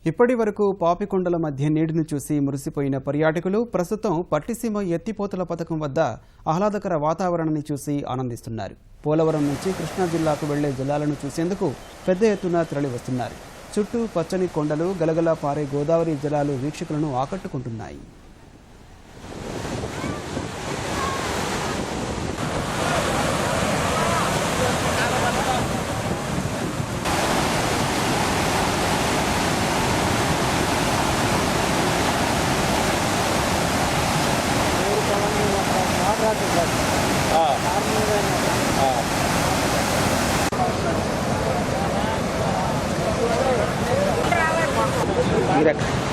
ఇప్పటి వరకు పాపికొండల మధ్య నీటిని చూసి మురిసిపోయిన పర్యాటకులు ప్రస్తుతం పట్టిసీమ ఎత్తిపోతల పథకం వద్ద ఆహ్లాదకర వాతావరణాన్ని చూసి ఆనందిస్తున్నారు. పోలవరం నుంచి కృష్ణా జిల్లాకు వెళ్లే జలాలను చూసేందుకు పెద్ద ఎత్తున తరలివస్తున్నారు. చుట్టూ పచ్చని కొండలు, గలగలా పారే గోదావరి జలాలు వీక్షకులను ఆకట్టుకుంటున్నాయి. Direct.